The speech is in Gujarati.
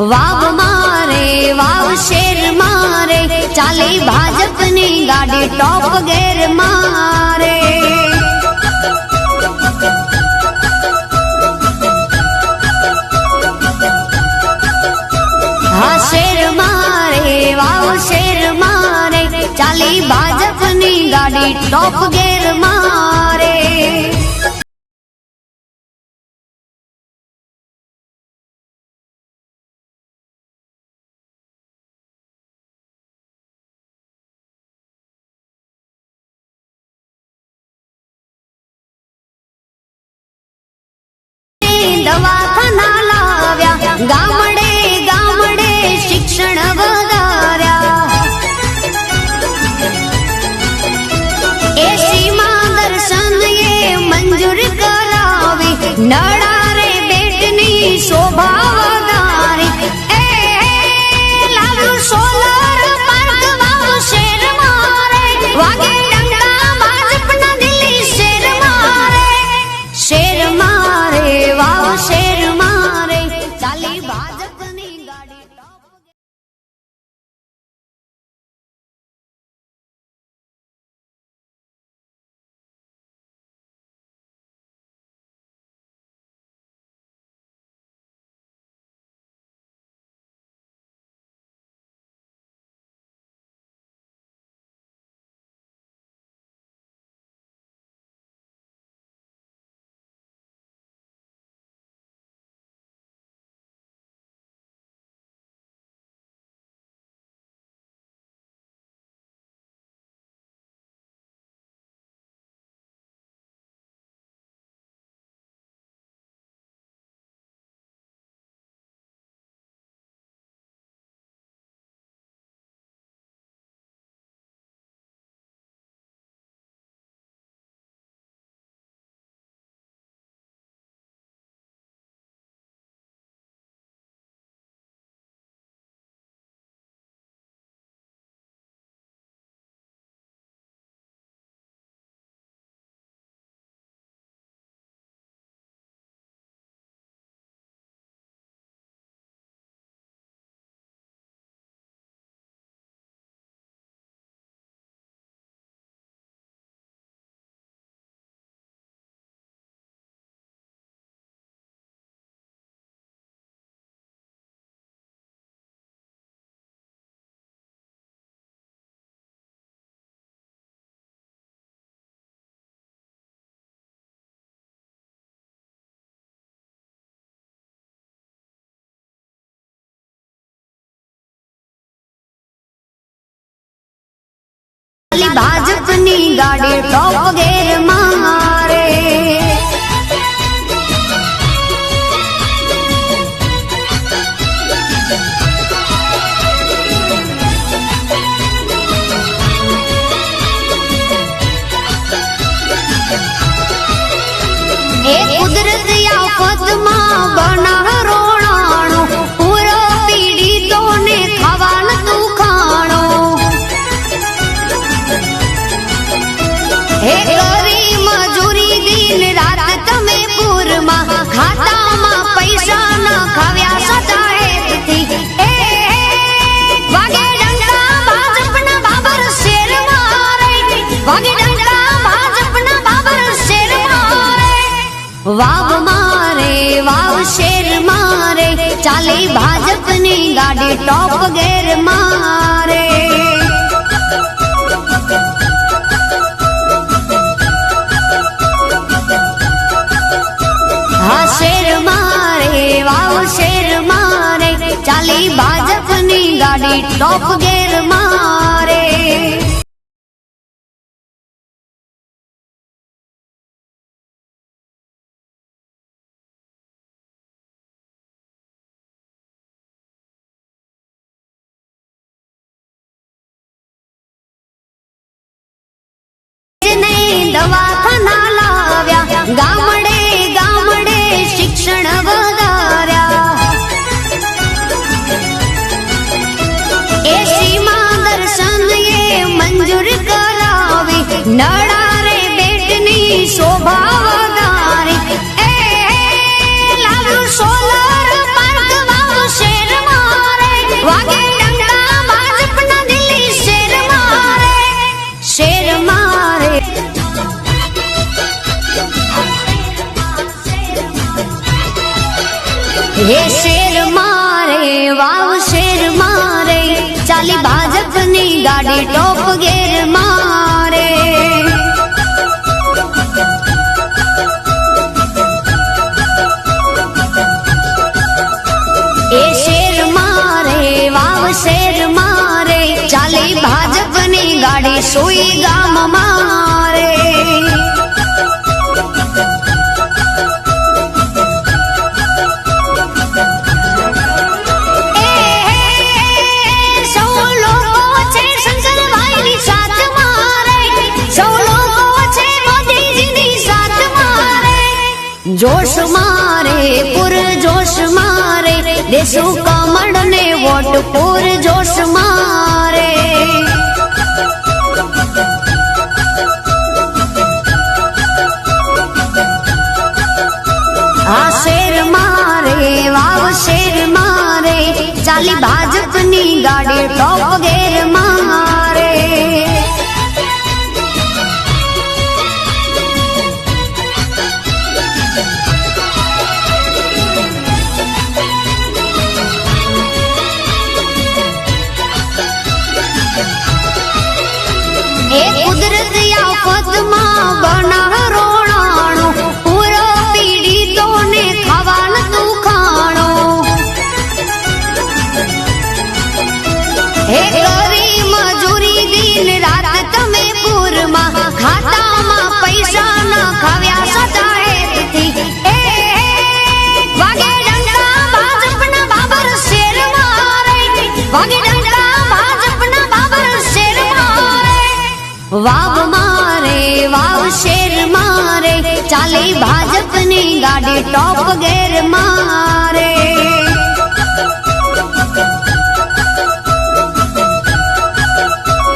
વાવ મારે વાવ શેર મારે ચાલી ભાજપની ગાડી ટોપ ગેર મારે હા શેર મારે વાવ શેર મારે ચાલી ભાજપની ગાડી ટોપ ગેર મારે દવાખાના લાવ્યા ગામડે ગામડે શિક્ષણ વધાર્યા એ સીમા દર્શન એ મંજૂર કરાવી નડા રે બેટની શોભા વધારી એ લાવ્યું સોલર પાર્ક વાવ શેર મારે વાગે ડંકા ભાજપના દિલ્હી શેર મારે શેર મારે વાવ શેર મારે ચાલી ભાજપની ગાડી ભાજપની ગાડી ટોપ ગેર મારે એ કુદરતી આફતમાં બના રોણાણું પૂરો પીડિતોને ખાવાનું તું ખાણું હે કરી મજૂરી દિન રાત તમે પૂરમાં ખાતામાં પૈસા ન ખાવ્યા સજાએથી એ વાગે ડંકા ભાજપના બાબર શેર મારે વાગે ડંકા ભાજપના બાબર શેર મારે વાવ મારે વાવ શેર મારે ચાલી ભાજપની ગાડી ટોપ ગેર મારે હા શેર મારે વાવ શેર મારે ચાલી ભાજપની ગાડી ટોપ ગેર મારે દવાખાના લાવ્યા ગામડે ગામડે શિક્ષણ વધાર્યા એ સીમા દર્શન એ મંજૂર કરાવી નડા રે બેટની શોભા વધારી એ લાવ્યું સોલર પાર્ક વાવ શેર હે શેર મારે વાવ શેર મારે ચાલી ભાજપની ગાડી ટોપ ગેર મારે એ શેર મારે વાવ શેર મારે ચાલી ભાજપની ગાડી સોઈ ગામ મારે जोश मारे पुर जोश मारे देशु कमल ने वोट पुर जोश मारे आ शेर मारे वाव शेर मारे चाली भाजपनी गाड़ी टॉप गेर मारे कुदरत आफत मां बना रोणाणो पूरो पीड़ितो ने खावान तू खाणो हे करी मजूरी दिन रात तमे पूर मां खाता मां पैसा ना खाव्या सताए थी वागे डंका भाजपना बाबर शेर मारे वागे डंका भाजपना बाबर शेर मारे वाव मारे वाव शेर मारे चाली भाजपनी गाड़ी टॉप गेर मारे